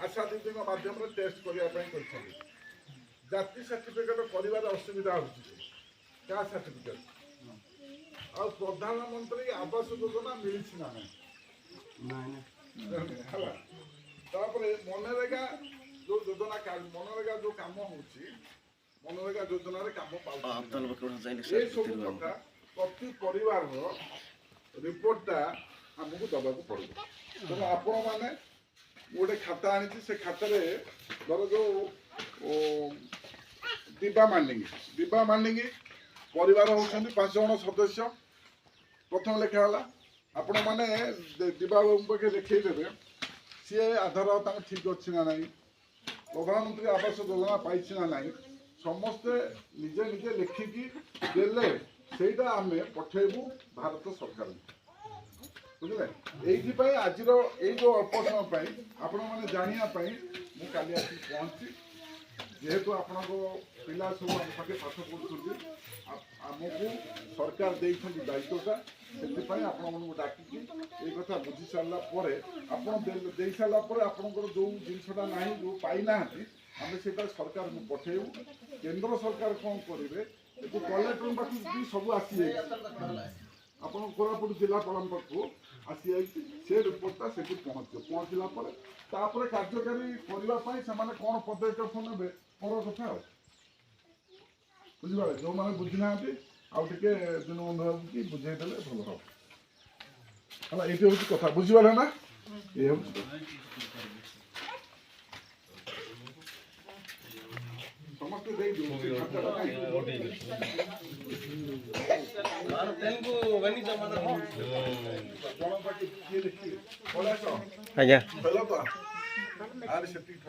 आशा दीदी माध्यम टेस्ट करने जाति सर्टिफिकेट कर असुविधा हो क्या सर्टिफिकेट आ प्रधानमंत्री आवास योजना मिली ना मनरेगा जो योजना मनरेगा जो कम हो मनरेगा योजन कम पाए सब कथा प्रति परिवार रिपोर्टा आमको दबाक पड़ो तेणु आपण मैंने गोटे खाता आनी से खाता धर जो दीपा मांडिंगी परिवार होती 5 जन सदस्य प्रथम लेखाला आपण मैंने दीपा पाखे देखते सी आधार ठीक अच्छी ना ना प्रधानमंत्री आवास योजना पाई ना ना समस्ते निजे निजे लिखिकी देले सेटा आम पठेबू भारत सरकार बुझे ये आज जो अल्प समय आपण मैंने जानापी मुझे काली आसी पहुँची जेहेतु आपण पिला सब आम पाखे पाठ पढ़ुं आमको सरकार दायित्वटा से आपण डाकिकी ये कथा बुझी सारापर दे सारापर आपंकर जो जिनसा ना जो पाईना आम से सरकार को पठेबू केंद्र सरकार कौन करेंगे कलेक्टर पाखक भी सब आसी आप कोरापुट जिलापाल पाखक आसी से रिपोर्टा से पहुँचला कार्यकारी करने कौन पदक्षेप ने पर कथा बुझे जो मैंने बुझीना आउ टे दिन बंधु कि बुझेदे भल हम है ये हूँ कथा बुझीपारे ना ये हूँ ଆଜ୍ଞା। ଆରେ ସେତିକି